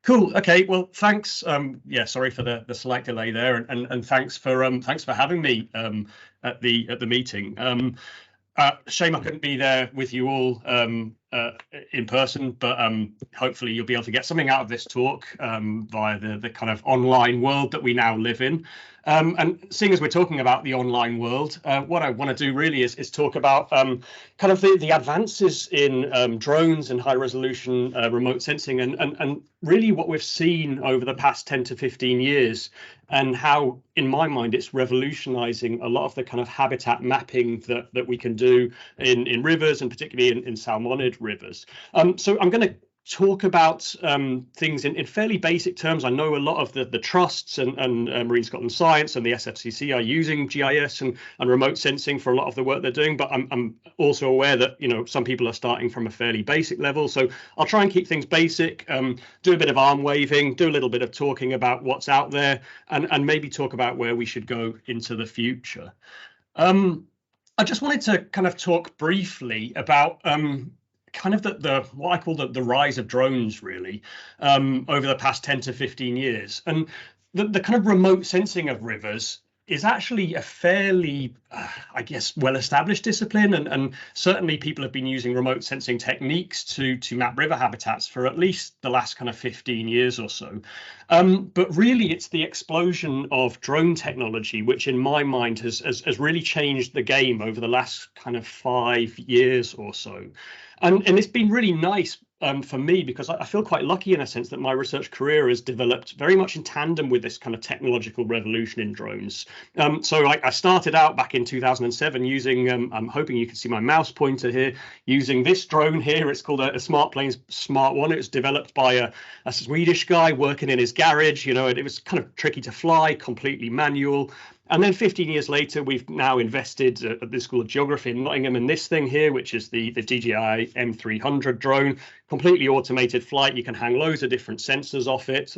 Cool. Okay. Well, thanks. Yeah, sorry for the slight delay there, and thanks for having me at the meeting. Shame I couldn't be there with you all in person, but hopefully you'll be able to get something out of this talk via the kind of online world that we now live in. And seeing as we're talking about the online world, what I want to do really is talk about kind of the advances in drones and high resolution remote sensing, and really what we've seen over the past 10 to 15 years, and how, in my mind, it's revolutionizing a lot of the kind of habitat mapping that we can do in rivers, and particularly in salmonid rivers. So I'm going to talk about things in fairly basic terms. I know a lot of the trusts and Marine Scotland Science and the SFCC are using GIS and remote sensing for a lot of the work they're doing, but I'm also aware that some people are starting from a fairly basic level. So I'll try and keep things basic, do a bit of arm waving, do a little bit of talking about what's out there, and maybe talk about where we should go into the future. I just wanted to kind of talk briefly about kind of the what I call the rise of drones, really, over the past 10 to 15 years. And the kind of remote sensing of rivers is actually a fairly, I guess, well-established discipline, and certainly people have been using remote sensing techniques to map river habitats for at least the last kind of 15 years or so. But really, it's the explosion of drone technology, which in my mind has really changed the game over the last kind of 5 years or so. And it's been really nice for me, because I feel quite lucky in a sense that my research career has developed very much in tandem with this kind of technological revolution in drones. So I started out back in 2007 using, I'm hoping you can see my mouse pointer here, using this drone here. It's called a Smart Planes Smart One. It was developed by a Swedish guy working in his garage. It was kind of tricky to fly, completely manual. And then 15 years later, we've now invested at the School of Geography in Nottingham in this thing here, which is the DJI M300 drone, completely automated flight. You can hang loads of different sensors off it,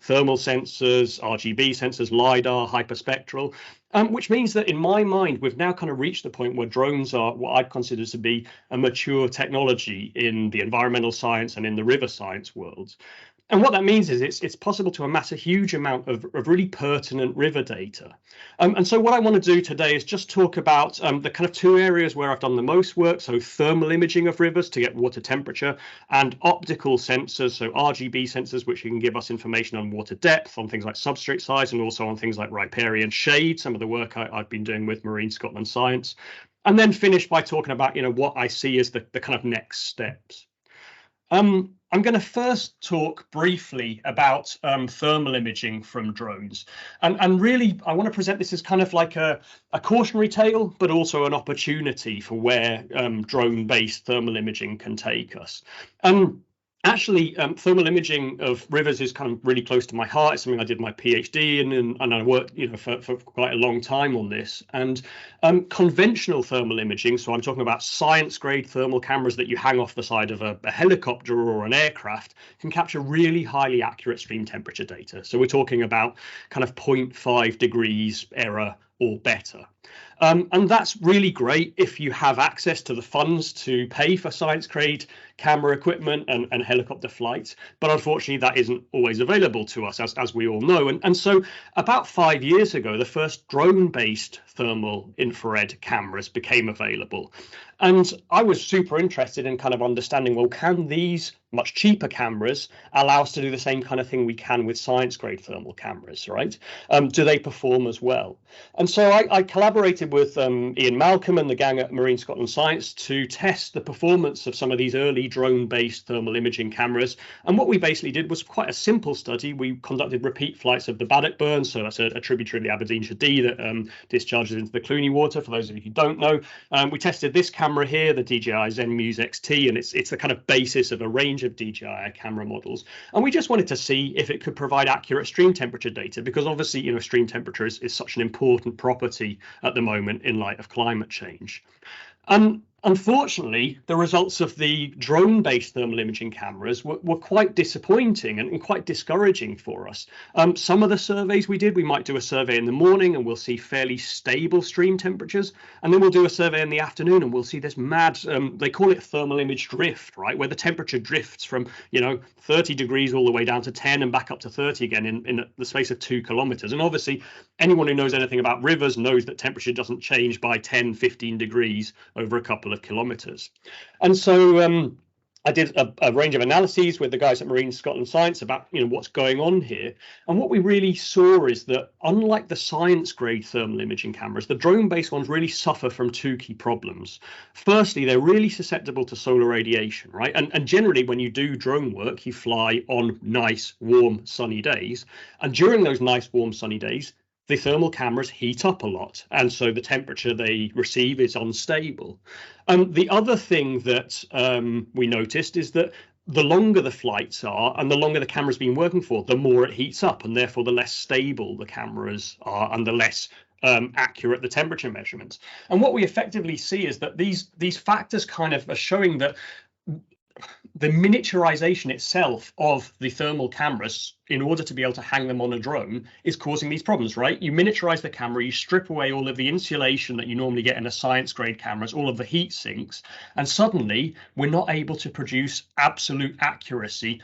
thermal sensors, RGB sensors, LiDAR, hyperspectral, which means that in my mind, we've now kind of reached the point where drones are what I'd consider to be a mature technology in the environmental science and in the river science world. And what that means is it's possible to amass a huge amount of really pertinent river data. And so what I want to do today is just talk about the kind of two areas where I've done the most work. So thermal imaging of rivers to get water temperature, and optical sensors, so RGB sensors, which can give us information on water depth, on things like substrate size, and also on things like riparian shade, some of the work I've been doing with Marine Scotland Science. And then finish by talking about what I see as the kind of next steps. I'm going to first talk briefly about thermal imaging from drones. And really, I want to present this as kind of like a cautionary tale, but also an opportunity for where drone-based thermal imaging can take us. Actually, thermal imaging of rivers is kind of really close to my heart. It's something I did my PhD in, and I worked, for quite a long time on this. And conventional thermal imaging, so I'm talking about science-grade thermal cameras that you hang off the side of a helicopter or an aircraft, can capture really highly accurate stream temperature data. So we're talking about kind of 0.5 degrees error or better. And that's really great if you have access to the funds to pay for science-grade camera equipment and helicopter flights. But unfortunately, that isn't always available to us, as we all know. And so about 5 years ago, the first drone-based thermal infrared cameras became available. And I was super interested in kind of understanding, well, can these much cheaper cameras allow us to do the same kind of thing we can with science-grade thermal cameras, right? Do they perform as well? And so I collaborated with Ian Malcolm and the gang at Marine Scotland Science to test the performance of some of these early drone-based thermal imaging cameras. And what we basically did was quite a simple study. We conducted repeat flights of the Bannockburn, so that's a tributary of the Aberdeenshire Dee that discharges into the Cluny water, for those of you who don't know. We tested this camera here, the DJI Zen Muse XT, and it's the kind of basis of a range of DJI camera models. And we just wanted to see if it could provide accurate stream temperature data, because obviously, stream temperature is such an important property at the moment in light of climate change. Unfortunately, the results of the drone-based thermal imaging cameras were quite disappointing and quite discouraging for us. Some of the surveys we did, we might do a survey in the morning and we'll see fairly stable stream temperatures, and then we'll do a survey in the afternoon and we'll see this mad, they call it thermal image drift, right, where the temperature drifts from 30 degrees all the way down to 10 and back up to 30 again in the space of 2 kilometers. And obviously, anyone who knows anything about rivers knows that temperature doesn't change by 10, 15 degrees over a couple of kilometers. And so I did a range of analyses with the guys at Marine Scotland Science about what's going on here. And what we really saw is that unlike the science grade thermal imaging cameras, the drone based ones really suffer from two key problems. Firstly, they're really susceptible to solar radiation, right? And generally when you do drone work, you fly on nice, warm, sunny days. And during those nice, warm, sunny days, the thermal cameras heat up a lot, and so the temperature they receive is unstable. The other thing that we noticed is that the longer the flights are and the longer the camera's been working for, the more it heats up, and therefore the less stable the cameras are and the less accurate the temperature measurements. And what we effectively see is that these factors kind of are showing that the miniaturization itself of the thermal cameras in order to be able to hang them on a drone is causing these problems, right? You miniaturize the camera, you strip away all of the insulation that you normally get in a science grade cameras, all of the heat sinks, and suddenly we're not able to produce absolute accuracy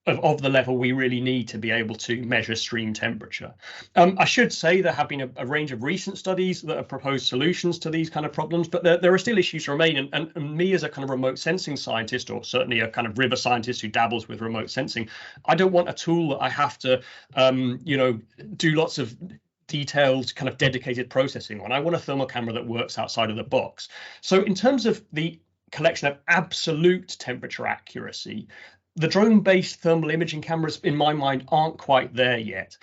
of the level we really need to be able to measure stream temperature. I should say there have been a range of recent studies that have proposed solutions to these kind of problems, but there are still issues remain. And me as a kind of remote sensing scientist, or certainly a kind of river scientist who dabbles with remote sensing, I don't want a tool that I have to, do lots of detailed kind of dedicated processing on. I want a thermal camera that works outside of the box. So in terms of the collection of absolute temperature accuracy, the drone-based thermal imaging cameras, in my mind, aren't quite there yet.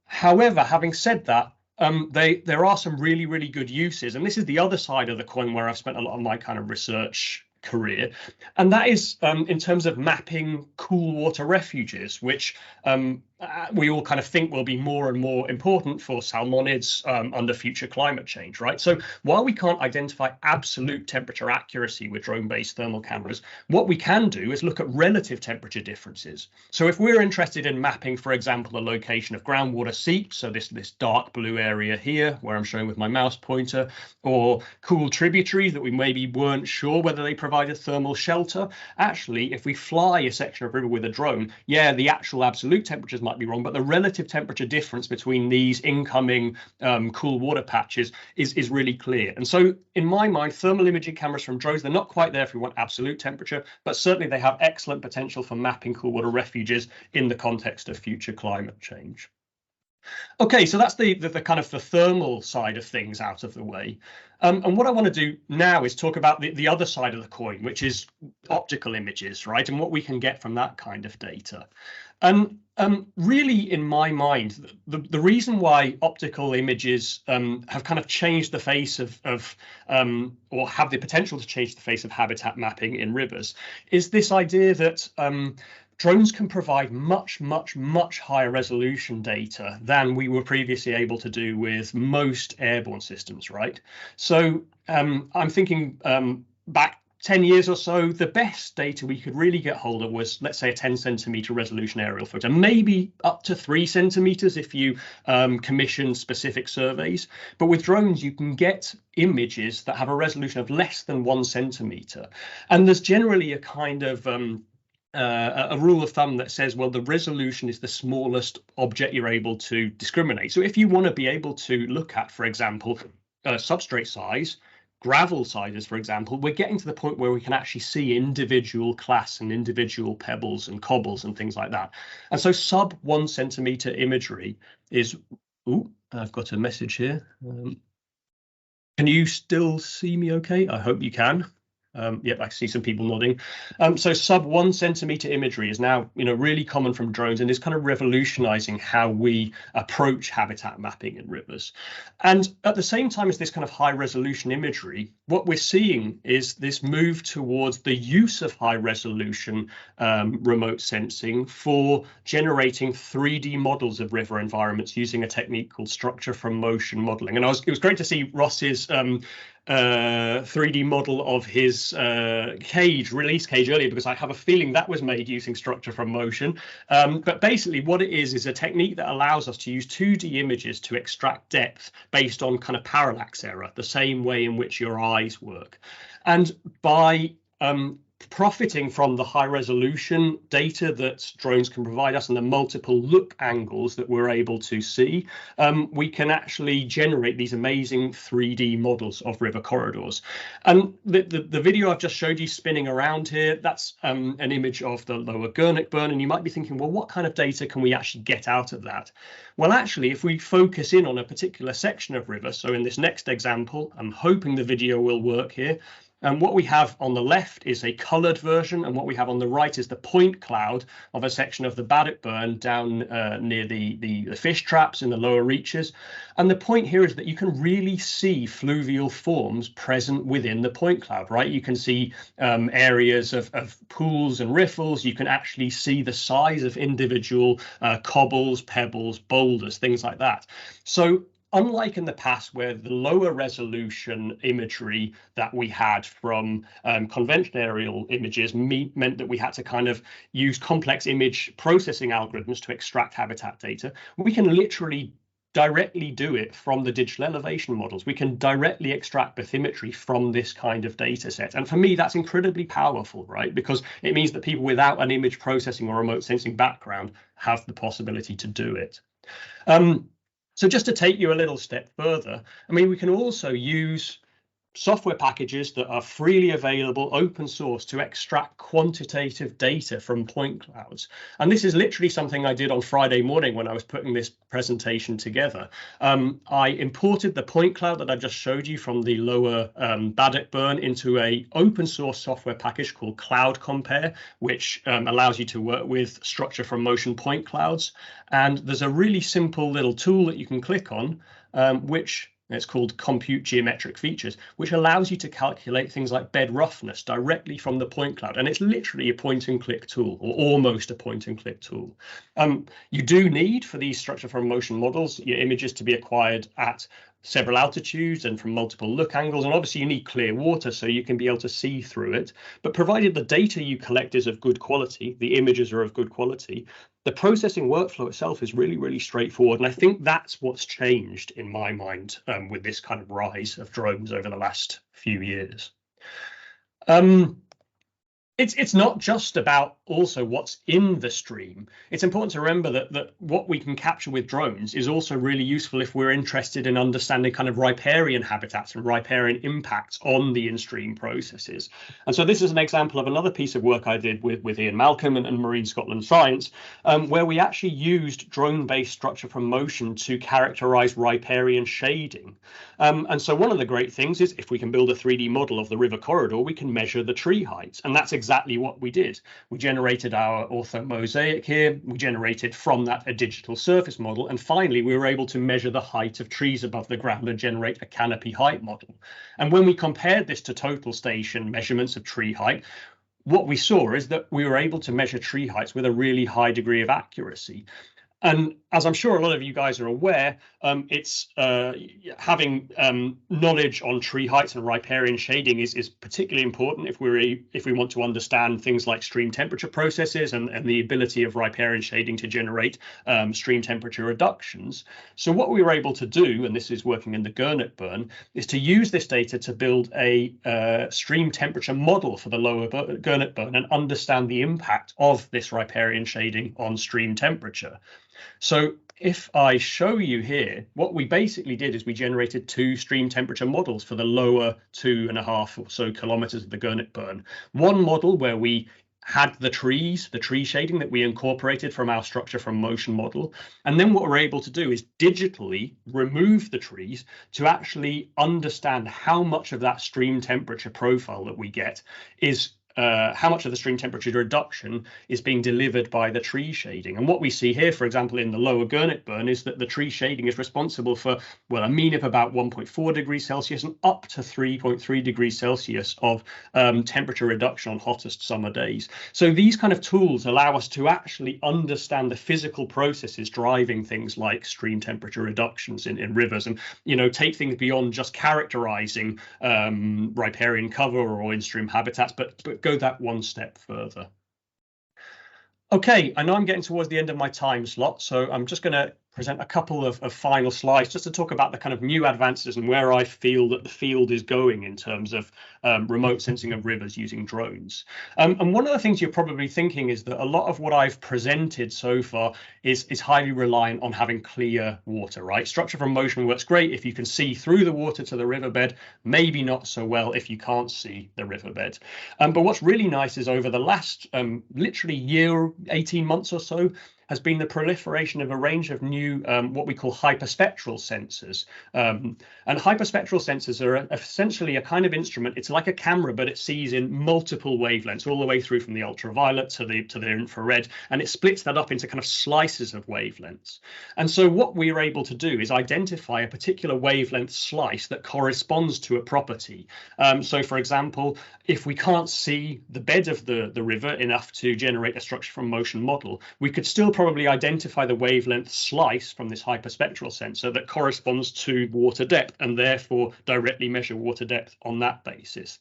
However, having said that, there are some really, really good uses. And this is the other side of the coin where I've spent a lot of my kind of research career. And that is in terms of mapping cool water refuges, which we all kind of think will be more and more important for salmonids under future climate change, right? So while we can't identify absolute temperature accuracy with drone-based thermal cameras, what we can do is look at relative temperature differences. So if we're interested in mapping, for example, the location of groundwater seeps, so this dark blue area here, where I'm showing with my mouse pointer, or cool tributaries that we maybe weren't sure whether they provided thermal shelter, actually, if we fly a section of river with a drone, yeah, the actual absolute temperatures might be wrong, but the relative temperature difference between these incoming cool water patches is really clear. And so in my mind, thermal imaging cameras from drones, they're not quite there if we want absolute temperature, but certainly they have excellent potential for mapping cool water refuges in the context of future climate change. Okay, so that's the kind of the thermal side of things out of the way. And what I want to do now is talk about the other side of the coin, which is optical images, right? And what we can get from that kind of data. And really, in my mind, the reason why optical images have kind of changed the face of or have the potential to change the face of habitat mapping in rivers is this idea that drones can provide much, much, much higher resolution data than we were previously able to do with most airborne systems, right? So I'm thinking back 10 years or so, the best data we could really get hold of was, let's say, a 10 centimeter resolution aerial photo, maybe up to 3 centimeters if you commission specific surveys. But with drones, you can get images that have a resolution of less than 1 centimeter. And there's generally a kind of a rule of thumb that says, well, the resolution is the smallest object you're able to discriminate. So if you want to be able to look at, for example, substrate size, gravel sizes, for example, we're getting to the point where we can actually see individual clasts and individual pebbles and cobbles and things like that. And so sub 1 centimeter imagery is, ooh, I've got a message here. Can you still see me okay? I hope you can. Yep, I see some people nodding. So sub 1 centimeter imagery is now, really common from drones and is kind of revolutionizing how we approach habitat mapping in rivers. And at the same time as this kind of high resolution imagery, what we're seeing is this move towards the use of high resolution remote sensing for generating 3D models of river environments using a technique called structure from motion modeling. And it was great to see Ross's 3D model of his release cage earlier, because I have a feeling that was made using structure from motion. But basically what it is a technique that allows us to use 2D images to extract depth based on kind of parallax error, the same way in which your eyes work. And by profiting from the high resolution data that drones can provide us and the multiple look angles that we're able to see, we can actually generate these amazing 3D models of river corridors. And the video I've just showed you spinning around here, that's an image of the lower Gurnock burn. And you might be thinking, well, what kind of data can we actually get out of that? Well, actually, if we focus in on a particular section of river, so in this next example, I'm hoping the video will work here. And what we have on the left is a coloured version, and what we have on the right is the point cloud of a section of the Baddock Burn down near the fish traps in the lower reaches. And the point here is that you can really see fluvial forms present within the point cloud, right? You can see areas of pools and riffles. You can actually see the size of individual cobbles, pebbles, boulders, things like that. So unlike in the past, where the lower resolution imagery that we had from conventional aerial images meant that we had to kind of use complex image processing algorithms to extract habitat data, we can literally directly do it from the digital elevation models. We can directly extract bathymetry from this kind of data set. And for me, that's incredibly powerful, right? Because it means that people without an image processing or remote sensing background have the possibility to do it. So just to take you a little step further, I mean, we can also use software packages that are freely available, open source, to extract quantitative data from point clouds. And this is literally something I did on Friday morning when I was putting this presentation together. I imported the point cloud that I just showed you from the lower Baddock Burn into a open source software package called Cloud Compare, which allows you to work with structure from motion point clouds. And there's a really simple little tool that you can click on, which it's called Compute Geometric Features, which allows you to calculate things like bed roughness directly from the point cloud. And it's literally a point and click tool, or almost a point and click tool. You do need, for these structure from motion models, your images to be acquired at several altitudes and from multiple look angles. And obviously you need clear water so you can be able to see through it. But provided the data you collect is of good quality, the images are of good quality, the processing workflow itself is really, really straightforward. And I think that's what's changed in my mind with this kind of rise of drones over the last few years. It's not just about also what's in the stream. It's important to remember that what we can capture with drones is also really useful if we're interested in understanding kind of riparian habitats and riparian impacts on the in-stream processes. And so this is an example of another piece of work I did with Ian Malcolm and Marine Scotland Science, where we actually used drone-based structure from motion to characterize riparian shading. And so one of the great things is if we can build a 3D model of the river corridor, we can measure the tree heights. And that's exactly what we did. We generated our orthomosaic here. We generated from that a digital surface model. And finally, we were able to measure the height of trees above the ground and generate a canopy height model. And when we compared this to total station measurements of tree height, what we saw is that we were able to measure tree heights with a really high degree of accuracy. And as I'm sure a lot of you guys are aware, it's having knowledge on tree heights and riparian shading is particularly important if we want to understand things like stream temperature processes and the ability of riparian shading to generate stream temperature reductions. So what we were able to do, and this is working in the Gurnock burn, is to use this data to build a stream temperature model for the lower Gurnock burn and understand the impact of this riparian shading on stream temperature. So if I show you here, what we basically did is we generated two stream temperature models for the lower 2.5 or so kilometers of the Gurnock burn. One model where we had the tree shading that we incorporated from our structure from motion model. And then what we're able to do is digitally remove the trees to actually understand how much of that stream temperature profile that we get is how much of the stream temperature reduction is being delivered by the tree shading. And what we see here, for example, in the lower Gurnet burn, is that the tree shading is responsible for, well, a mean of about 1.4 degrees Celsius and up to 3.3 degrees Celsius of temperature reduction on hottest summer days. So these kind of tools allow us to actually understand the physical processes driving things like stream temperature reductions in rivers, and take things beyond just characterizing riparian cover or in-stream habitats, but go that one step further. Okay, I know I'm getting towards the end of my time slot, so I'm just going to present a couple of final slides just to talk about the kind of new advances and where I feel that the field is going in terms of remote sensing of rivers using drones. And one of the things you're probably thinking is that a lot of what I've presented so far is highly reliant on having clear water, right? Structure from motion works great if you can see through the water to the riverbed, maybe not so well if you can't see the riverbed. But what's really nice is over the last literally year, 18 months or so, has been the proliferation of a range of new what we call hyperspectral sensors. And hyperspectral sensors are essentially a kind of instrument. It's like a camera, but it sees in multiple wavelengths, all the way through from the ultraviolet to the infrared, and it splits that up into kind of slices of wavelengths. And so what we are able to do is identify a particular wavelength slice that corresponds to a property. So, for example, if we can't see the bed of the river enough to generate a structure from motion model, we could still probably identify the wavelength slice from this hyperspectral sensor that corresponds to water depth, and therefore directly measure water depth on that basis.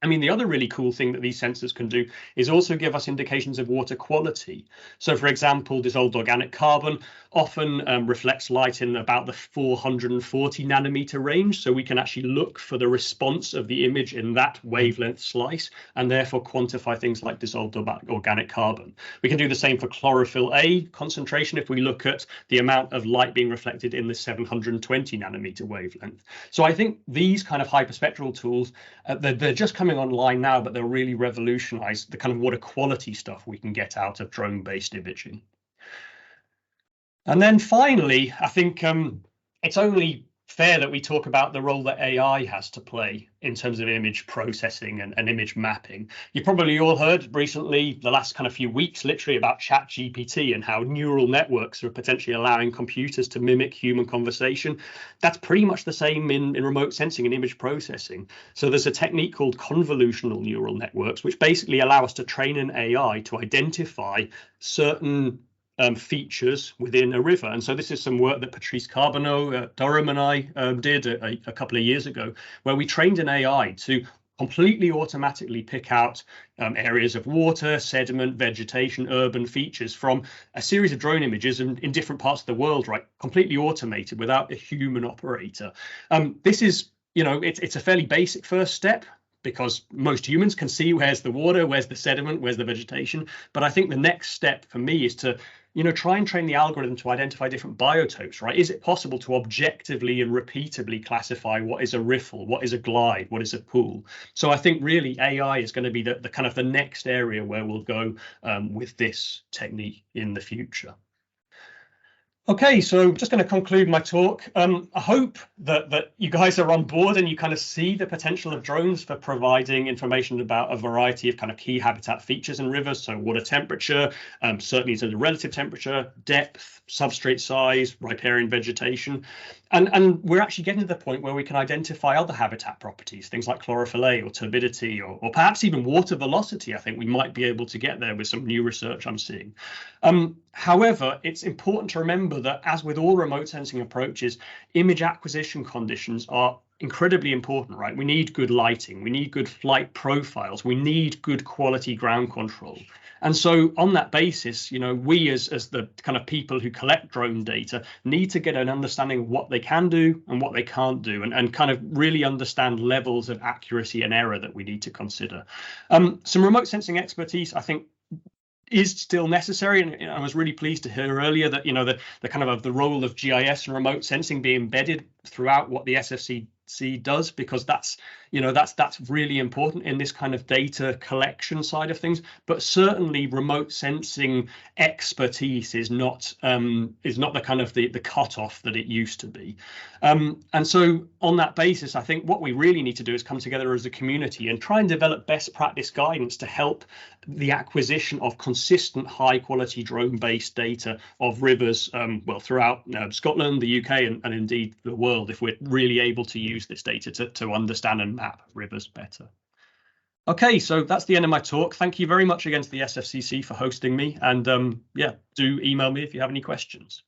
I mean, the other really cool thing that these sensors can do is also give us indications of water quality. So, for example, dissolved organic carbon often reflects light in about the 440 nanometer range. So we can actually look for the response of the image in that wavelength slice and therefore quantify things like dissolved organic carbon. We can do the same for chlorophyll A concentration if we look at the amount of light being reflected in the 720 nanometer wavelength. So I think these kind of hyperspectral tools, they're just coming online now, but they'll really revolutionize the kind of water quality stuff we can get out of drone-based imaging. And then finally, I think it's only fair that we talk about the role that AI has to play in terms of image processing and image mapping. You probably all heard recently, the last kind of few weeks, literally about ChatGPT and how neural networks are potentially allowing computers to mimic human conversation. That's pretty much the same in remote sensing and image processing. So there's a technique called convolutional neural networks, which basically allow us to train an AI to identify certain features within a river. And so this is some work that Patrice Carbonneau at Durham and I did a couple of years ago, where we trained an AI to completely automatically pick out areas of water, sediment, vegetation, urban features from a series of drone images in different parts of the world, right? Completely automated without a human operator. This is, it's a fairly basic first step, because most humans can see where's the water, where's the sediment, where's the vegetation. But I think the next step for me is to, try and train the algorithm to identify different biotopes, right? Is it possible to objectively and repeatedly classify what is a riffle, what is a glide, what is a pool? So I think really AI is going to be the kind of the next area where we'll go with this technique in the future. Okay, so I'm just going to conclude my talk. I hope that you guys are on board and you kind of see the potential of drones for providing information about a variety of kind of key habitat features in rivers. So water temperature, certainly in terms of relative temperature, depth, substrate size, riparian vegetation. And we're actually getting to the point where we can identify other habitat properties, things like chlorophyll A or turbidity, or perhaps even water velocity. I think we might be able to get there with some new research I'm seeing. However, it's important to remember that, as with all remote sensing approaches, image acquisition conditions are incredibly important, right? We need good lighting, we need good flight profiles, we need good quality ground control. And so on that basis, we as the kind of people who collect drone data need to get an understanding of what they can do and what they can't do, and kind of really understand levels of accuracy and error that we need to consider. Some remote sensing expertise, I think, is still necessary, and I was really pleased to hear earlier that the kind of the role of GIS and remote sensing being embedded throughout what the SFC SfC does, because that's really important in this kind of data collection side of things. But certainly remote sensing expertise is not the kind of the cutoff that it used to be. And so on that basis, I think what we really need to do is come together as a community and try and develop best practice guidance to help the acquisition of consistent high quality drone based data of rivers throughout Scotland, the UK, and indeed the world, if we're really able to use this data to understand and map rivers better. Okay, so that's the end of my talk. Thank you very much again to the SFCC for hosting me, and do email me if you have any questions.